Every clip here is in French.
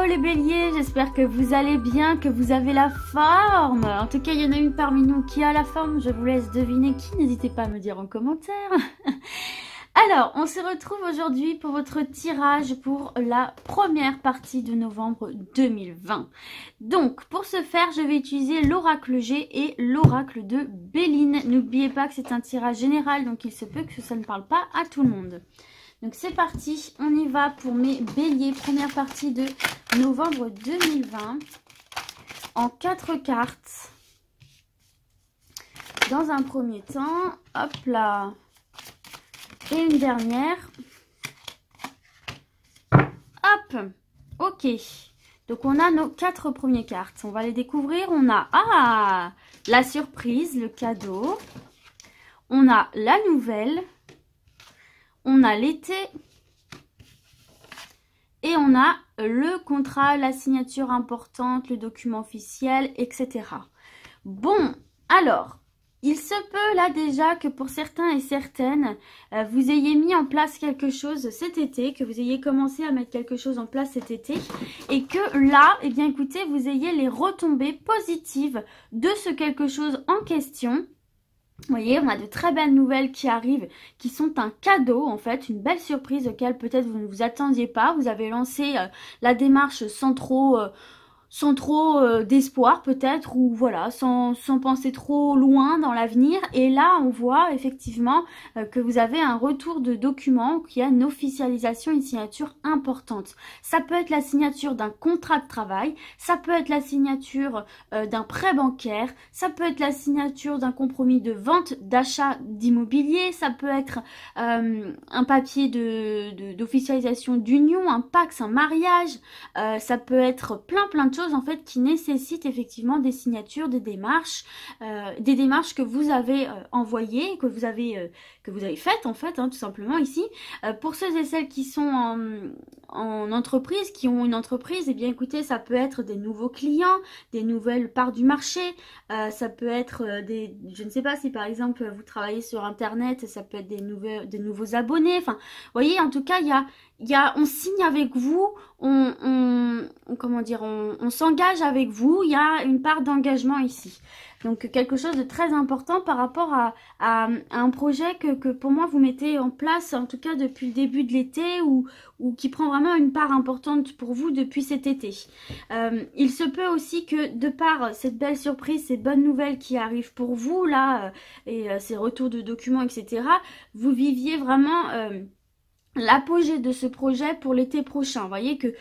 Hello les béliers, j'espère que vous allez bien, que vous avez la forme. En tout cas, il y en a une parmi nous qui a la forme, je vous laisse deviner qui, n'hésitez pas à me dire en commentaire. Alors, on se retrouve aujourd'hui pour votre tirage pour la première partie de novembre 2020. Donc, pour ce faire, je vais utiliser l'oracle G et l'oracle de Béline. N'oubliez pas que c'est un tirage général, donc il se peut que ça ne parle pas à tout le monde. Donc c'est parti, on y va pour mes béliers, première partie de novembre 2020, en 4 cartes. Dans un premier temps, hop là, et une dernière, hop, ok. Donc on a nos 4 premières cartes, on va les découvrir. On a, la surprise, le cadeau, on a la nouvelle, on a l'été et on a le contrat, la signature importante, le document officiel, etc. Bon, alors, il se peut là déjà que pour certains et certaines, vous ayez mis en place quelque chose cet été, que vous ayez commencé à mettre quelque chose en place cet été et que là, eh bien écoutez, vous ayez les retombées positives de ce quelque chose en question. Vous voyez, on a de très belles nouvelles qui arrivent, qui sont un cadeau en fait, une belle surprise auquel peut-être vous ne vous attendiez pas. Vous avez lancé la démarche sans trop d'espoir peut-être, ou voilà, sans penser trop loin dans l'avenir. Et là, on voit effectivement que vous avez un retour de document, qui a une officialisation, une signature importante. Ça peut être la signature d'un contrat de travail, ça peut être la signature d'un prêt bancaire, ça peut être la signature d'un compromis de vente, d'achat d'immobilier, ça peut être un papier d'officialisation d'union, un PAX, un mariage, ça peut être plein de choses en fait qui nécessitent effectivement des signatures, des démarches que vous avez envoyées, que vous avez faites en fait, hein, tout simplement ici. Pour ceux et celles qui sont en entreprise, qui ont une entreprise, et eh bien écoutez, ça peut être des nouveaux clients, des nouvelles parts du marché, ça peut être je ne sais pas si par exemple vous travaillez sur internet, ça peut être des nouveaux abonnés, enfin, vous voyez, en tout cas, on signe avec vous, comment dire, on s'engage avec vous, il y a une part d'engagement ici. Donc quelque chose de très important par rapport à un projet que pour moi vous mettez en place, en tout cas depuis le début de l'été, ou qui prend vraiment une part importante pour vous depuis cet été. Il se peut aussi que de par cette belle surprise, ces bonnes nouvelles qui arrivent pour vous là, et ces retours de documents, etc., vous viviez vraiment l'apogée de ce projet pour l'été prochain. Vous voyez que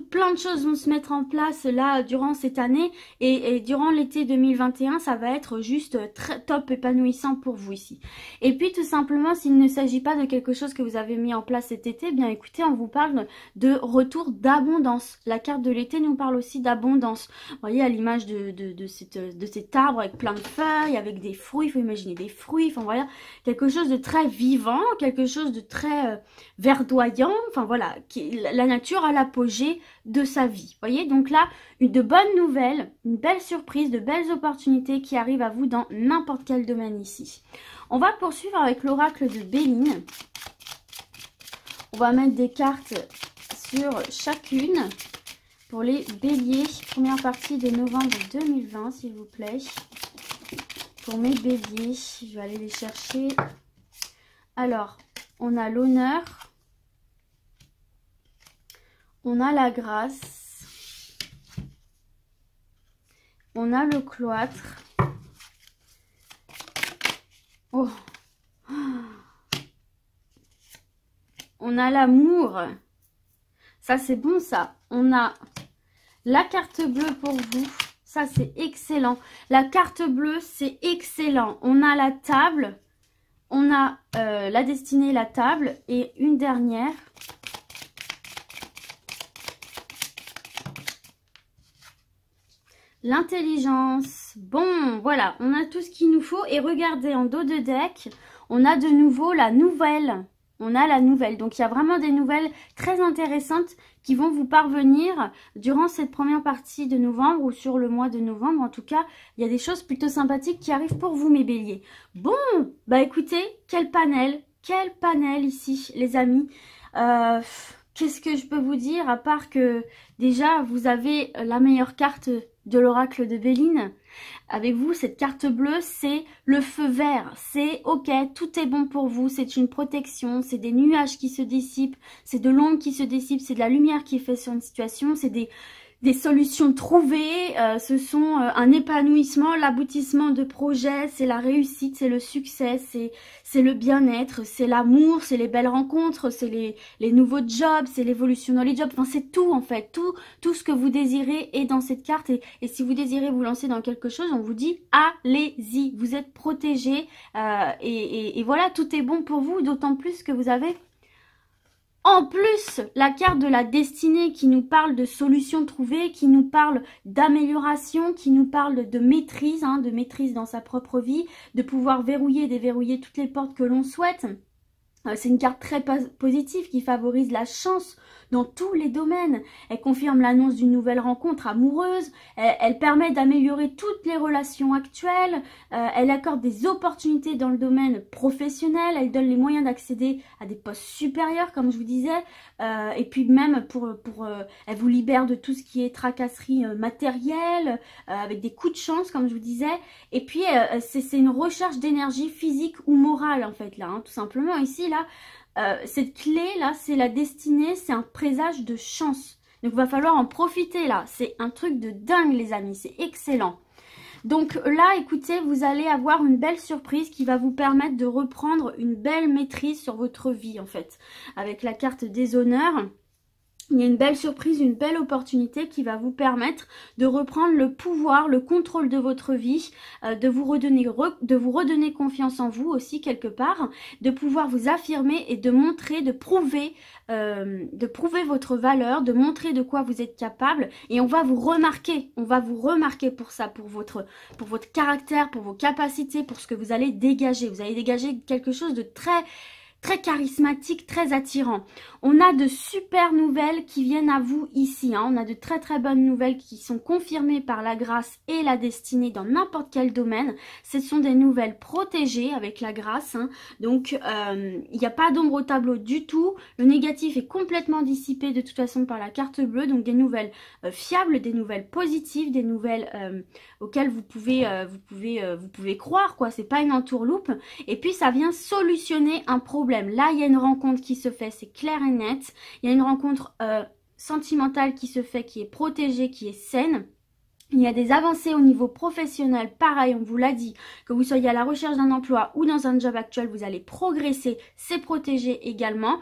plein de choses vont se mettre en place là durant cette année, et durant l'été 2021, ça va être juste très top épanouissant pour vous ici. Et puis tout simplement, s'il ne s'agit pas de quelque chose que vous avez mis en place cet été, bien écoutez, on vous parle de retour d'abondance. La carte de l'été nous parle aussi d'abondance. Vous voyez, à l'image de cet arbre avec plein de feuilles, avec des fruits, il faut imaginer des fruits, enfin voilà, quelque chose de très vivant, quelque chose de très verdoyant, enfin voilà, la nature à l'apogée de sa vie. Vous voyez, donc là, de bonnes nouvelles, une belle surprise, de belles opportunités qui arrivent à vous dans n'importe quel domaine ici. On va poursuivre avec l'oracle de Béline. On va mettre des cartes sur chacune pour les béliers. Première partie de novembre 2020, s'il vous plaît. Pour mes béliers, je vais aller les chercher. Alors, on a l'honneur. On a la grâce, on a le cloître, oh. On a l'amour, ça c'est bon ça, on a la carte bleue pour vous, ça c'est excellent, la carte bleue c'est excellent, on a la table, on a la destinée, la table, et une dernière. L'intelligence. Bon, voilà, on a tout ce qu'il nous faut. Et regardez, en dos de deck, on a de nouveau la nouvelle. On a la nouvelle. Donc, il y a vraiment des nouvelles très intéressantes qui vont vous parvenir durant cette première partie de novembre, ou sur le mois de novembre. En tout cas, il y a des choses plutôt sympathiques qui arrivent pour vous, mes béliers. Bon, bah écoutez, quel panel ici, les amis. qu'est-ce que je peux vous dire à part que déjà vous avez la meilleure carte de l'oracle de Béline. Avec vous, cette carte bleue, c'est le feu vert. C'est ok, tout est bon pour vous, c'est une protection, c'est des nuages qui se dissipent, c'est de l'ombre qui se dissipe, c'est de la lumière qui est faite sur une situation, c'est des solutions trouvées, ce sont un épanouissement, l'aboutissement de projets, c'est la réussite, c'est le succès, c'est le bien-être, c'est l'amour, c'est les belles rencontres, c'est les nouveaux jobs, c'est l'évolution dans les jobs, enfin c'est tout en fait, tout ce que vous désirez est dans cette carte et si vous désirez vous lancer dans quelque chose, on vous dit allez-y, vous êtes protégés et voilà, tout est bon pour vous, d'autant plus que vous avez en plus, la carte de la destinée qui nous parle de solutions trouvées, qui nous parle d'amélioration, qui nous parle de maîtrise dans sa propre vie, de pouvoir verrouiller et déverrouiller toutes les portes que l'on souhaite. C'est une carte très positive qui favorise la chance dans tous les domaines. Elle confirme l'annonce d'une nouvelle rencontre amoureuse. Elle permet d'améliorer toutes les relations actuelles. Elle accorde des opportunités dans le domaine professionnel. Elle donne les moyens d'accéder à des postes supérieurs, comme je vous disais. Et puis même, elle vous libère de tout ce qui est tracasserie matérielle, avec des coups de chance, comme je vous disais. Et puis, c'est une recherche d'énergie physique ou morale, en fait, là, tout simplement. Ici, là, cette clé là, c'est la destinée, c'est un présage de chance. Donc il va falloir en profiter là. C'est un truc de dingue les amis, c'est excellent. Donc là, écoutez, vous allez avoir une belle surprise qui va vous permettre de reprendre une belle maîtrise sur votre vie en fait. Avec la carte des honneurs. Il y a une belle surprise, une belle opportunité qui va vous permettre de reprendre le pouvoir, le contrôle de votre vie, de vous redonner confiance en vous aussi quelque part, de pouvoir vous affirmer et de montrer, de prouver votre valeur, de montrer de quoi vous êtes capable et on va vous remarquer pour ça, pour votre caractère, pour vos capacités, pour ce que vous allez dégager. Vous allez dégager quelque chose de très charismatique, très attirant. On a de super nouvelles qui viennent à vous ici. On a de très bonnes nouvelles qui sont confirmées par la grâce et la destinée dans n'importe quel domaine. Ce sont des nouvelles protégées avec la grâce. Donc, il n'y a pas d'ombre au tableau du tout. Le négatif est complètement dissipé de toute façon par la carte bleue. Donc, des nouvelles fiables, des nouvelles positives, des nouvelles auxquelles vous pouvez croire, quoi. C'est pas une entourloupe. Et puis, ça vient solutionner un problème. Là, il y a une rencontre qui se fait, c'est clair et net. Il y a une rencontre sentimentale qui se fait, qui est protégée, qui est saine. Il y a des avancées au niveau professionnel. Pareil, on vous l'a dit, que vous soyez à la recherche d'un emploi ou dans un job actuel, vous allez progresser, c'est protégé également.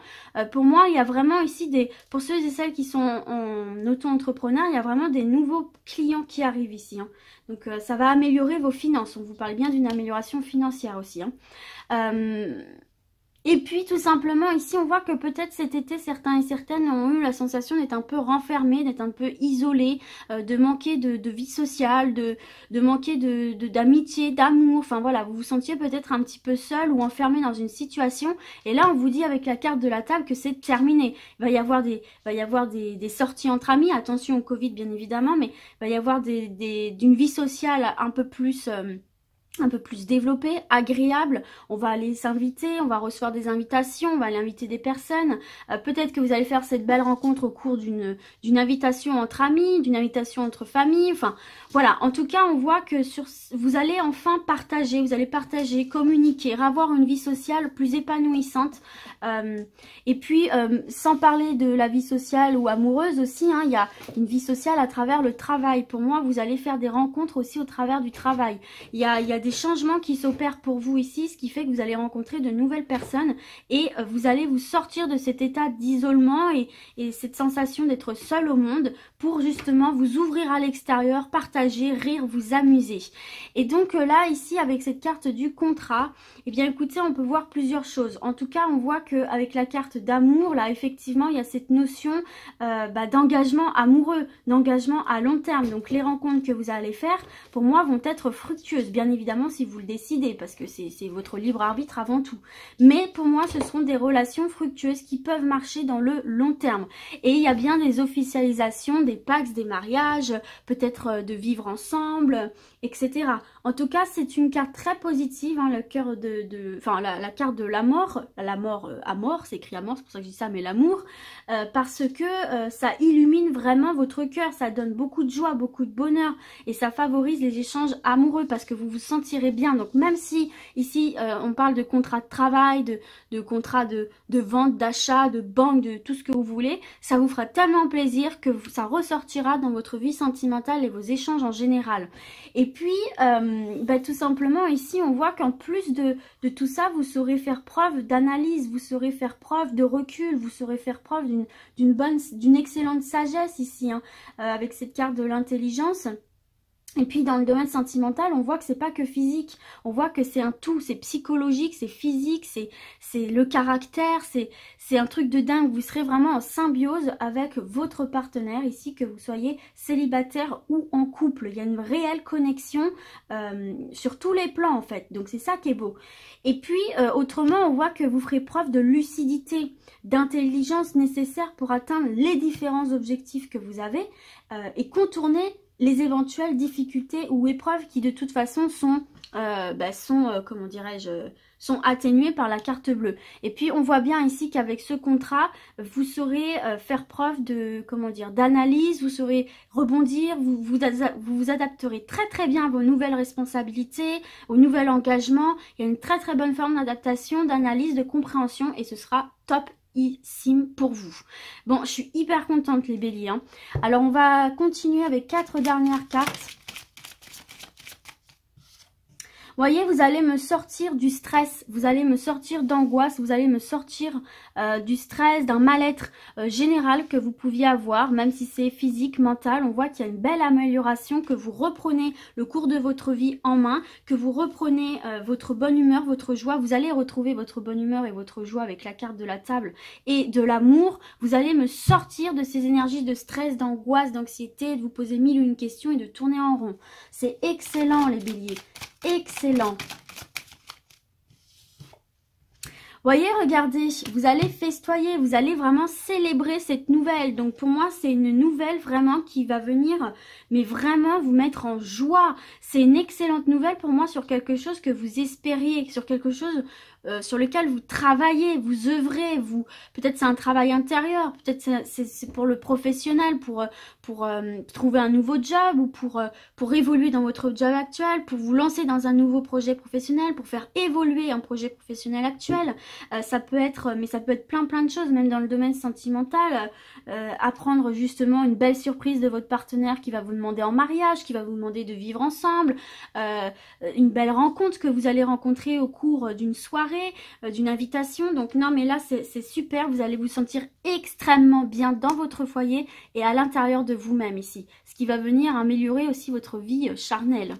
Pour moi, il y a vraiment ici pour ceux et celles qui sont en auto-entrepreneur, il y a vraiment des nouveaux clients qui arrivent ici. Donc, ça va améliorer vos finances. On vous parle bien d'une amélioration financière aussi. Et puis tout simplement ici on voit que peut-être cet été certains et certaines ont eu la sensation d'être un peu renfermés, d'être un peu isolés, de manquer de vie sociale, de manquer d'amitié, d'amour, enfin voilà, vous vous sentiez peut-être un petit peu seul ou enfermé dans une situation et là on vous dit avec la carte de la table que c'est terminé. Il va y avoir des sorties entre amis, attention au Covid bien évidemment, mais il va y avoir d'une vie sociale un peu plus développé, agréable, on va aller s'inviter, on va recevoir des invitations, on va aller inviter des personnes, peut-être que vous allez faire cette belle rencontre au cours d'une invitation entre amis, d'une invitation entre familles, enfin voilà, en tout cas on voit que vous allez enfin partager, communiquer, avoir une vie sociale plus épanouissante, et puis sans parler de la vie sociale ou amoureuse aussi, il y a une vie sociale à travers le travail. Pour moi, vous allez faire des rencontres aussi au travers du travail. Il y a des changements qui s'opèrent pour vous ici, ce qui fait que vous allez rencontrer de nouvelles personnes et vous allez vous sortir de cet état d'isolement et cette sensation d'être seul au monde pour justement vous ouvrir à l'extérieur, partager, rire, vous amuser. Et donc là, ici, avec cette carte du contrat, eh bien écoutez, on peut voir plusieurs choses. En tout cas, on voit qu'avec la carte d'amour, là, effectivement, il y a cette notion d'engagement amoureux, d'engagement à long terme. Donc les rencontres que vous allez faire, pour moi, vont être fructueuses, bien évidemment, si vous le décidez, parce que c'est votre libre arbitre avant tout. Mais pour moi, ce sont des relations fructueuses qui peuvent marcher dans le long terme. Et il y a bien des officialisations, des pax, des mariages, peut-être de vivre ensemble, etc. En tout cas, c'est une carte très positive, hein, le cœur enfin la carte de la mort à mort, c'est écrit à mort, c'est pour ça que je dis ça, mais l'amour, parce que ça illumine vraiment votre cœur, ça donne beaucoup de joie, beaucoup de bonheur, et ça favorise les échanges amoureux, parce que vous vous sentirez bien. Donc même si ici on parle de contrat de travail, de contrat de vente, d'achat, de banque, de tout ce que vous voulez, ça vous fera tellement plaisir que ça ressortira dans votre vie sentimentale et vos échanges en général. Et puis tout simplement ici on voit qu'en plus de tout ça, vous saurez faire preuve d'analyse, vous saurez faire preuve de recul, vous saurez faire preuve d'une excellente sagesse ici, hein, avec cette carte de l'intelligence. Et puis dans le domaine sentimental, on voit que c'est pas que physique, on voit que c'est un tout, c'est psychologique, c'est physique, c'est le caractère, c'est un truc de dingue. Vous serez vraiment en symbiose avec votre partenaire ici, que vous soyez célibataire ou en couple. Il y a une réelle connexion sur tous les plans en fait, donc c'est ça qui est beau. Et puis autrement, on voit que vous ferez preuve de lucidité, d'intelligence nécessaire pour atteindre les différents objectifs que vous avez et contourner les éventuelles difficultés ou épreuves qui de toute façon sont comment dirais-je, sont atténuées par la carte bleue. Et puis on voit bien ici qu'avec ce contrat, vous saurez faire preuve de, comment dire, d'analyse, vous saurez rebondir, vous adapterez très très bien à vos nouvelles responsabilités, au nouvel engagement. Il y a une très très bonne forme d'adaptation, d'analyse, de compréhension, et ce sera top pour vous. Bon, je suis hyper contente les béliers, hein. Alors on va continuer avec 4 dernières cartes. Voyez, vous allez me sortir du stress, vous allez me sortir d'angoisse, vous allez me sortir du stress, d'un mal-être général que vous pouviez avoir, même si c'est physique, mental. On voit qu'il y a une belle amélioration, que vous reprenez le cours de votre vie en main, que vous reprenez votre bonne humeur, votre joie. Vous allez retrouver votre bonne humeur et votre joie avec la carte de la table et de l'amour. Vous allez me sortir de ces énergies de stress, d'angoisse, d'anxiété, de vous poser mille et une questions et de tourner en rond. C'est excellent les béliers. Excellent. Voyez, regardez, vous allez festoyer, vous allez vraiment célébrer cette nouvelle. Donc pour moi, c'est une nouvelle vraiment qui va venir, mais vraiment vous mettre en joie. C'est une excellente nouvelle pour moi sur quelque chose que vous espériez, sur quelque chose sur lequel vous travaillez, vous œuvrez, peut-être c'est un travail intérieur, peut-être c'est pour le professionnel, pour trouver un nouveau job ou pour évoluer dans votre job actuel, pour vous lancer dans un nouveau projet professionnel, pour faire évoluer un projet professionnel actuel. Ça peut être, mais ça peut être plein de choses, même dans le domaine sentimental, apprendre justement une belle surprise de votre partenaire qui va vous demander en mariage, qui va vous demander de vivre ensemble, une belle rencontre que vous allez rencontrer au cours d'une soirée, d'une invitation. Donc non, mais là c'est super, vous allez vous sentir extrêmement bien dans votre foyer et à l'intérieur de vous-même ici, ce qui va venir améliorer aussi votre vie charnelle.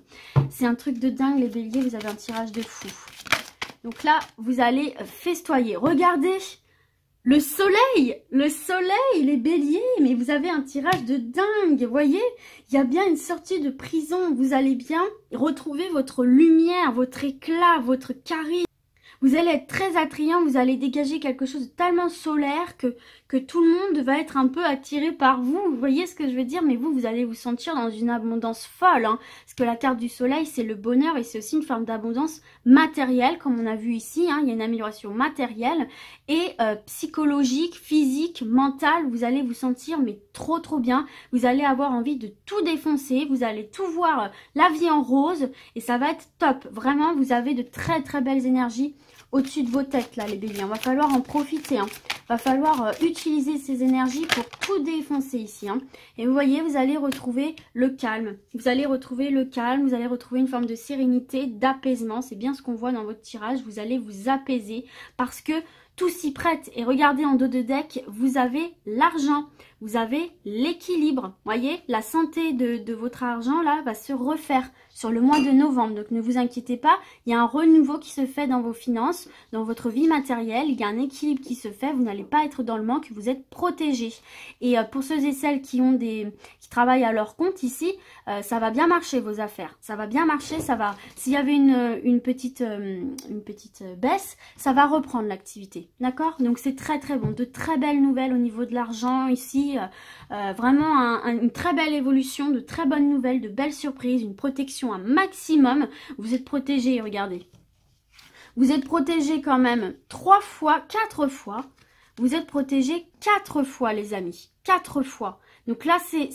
C'est un truc de dingue les béliers, vous avez un tirage de fou. Donc là vous allez festoyer, regardez le soleil, les béliers, mais vous avez un tirage de dingue, voyez, il y a bien une sortie de prison, vous allez bien retrouver votre lumière, votre éclat, votre charisme. Vous allez être très attrayant, vous allez dégager quelque chose de tellement solaire que tout le monde va être un peu attiré par vous. Vous voyez ce que je veux dire? Mais vous allez vous sentir dans une abondance folle, hein, parce que la carte du soleil, c'est le bonheur et c'est aussi une forme d'abondance matérielle, comme on a vu ici, hein, il y a une amélioration matérielle et psychologique, physique, mentale. Vous allez vous sentir mais trop bien. Vous allez avoir envie de tout défoncer, vous allez tout voir la vie en rose et ça va être top. Vraiment, vous avez de très belles énergies au-dessus de vos têtes là les béliers, va falloir en profiter, hein. Va falloir utiliser ces énergies pour tout défoncer ici, hein. Et vous voyez, vous allez retrouver le calme, vous allez retrouver une forme de sérénité, d'apaisement. C'est bien ce qu'on voit dans votre tirage, vous allez vous apaiser parce que tout s'y prête. Et regardez en dos de deck, vous avez l'argent, vous avez l'équilibre. Voyez, la santé de votre argent là va se refaire sur le mois de novembre. Donc ne vous inquiétez pas, il y a un renouveau qui se fait dans vos finances, dans votre vie matérielle. Il y a un équilibre qui se fait, vous n'allez pas être dans le manque, vous êtes protégés. Et pour ceux et celles qui travaillent à leur compte ici, ça va bien marcher vos affaires. Ça va bien marcher, ça va. S'il y avait une petite baisse, ça va reprendre l'activité. bélier. D'accord? Donc c'est très très bon. De très belles nouvelles au niveau de l'argent ici. Vraiment une très belle évolution, de très bonnes nouvelles, de belles surprises, une protection un maximum. Vous êtes protégés, regardez. Vous êtes protégés quand même 3 fois, 4 fois. Vous êtes protégés 4 fois, les amis. 4 fois. Donc là, c'est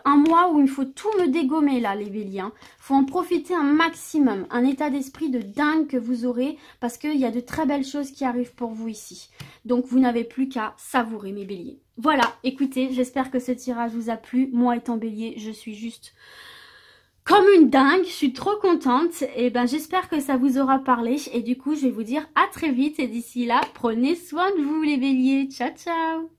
un mois où il faut tout me dégommer, là, les béliers. Il faut en profiter un maximum. Un état d'esprit de dingue que vous aurez parce qu'il y a de très belles choses qui arrivent pour vous ici. Donc, vous n'avez plus qu'à savourer, mes béliers. Voilà, écoutez, j'espère que ce tirage vous a plu. Moi, étant bélier, je suis juste comme une dingue. Je suis trop contente. Et ben, j'espère que ça vous aura parlé. Et du coup, je vais vous dire à très vite. Et d'ici là, prenez soin de vous, les béliers. Ciao, ciao!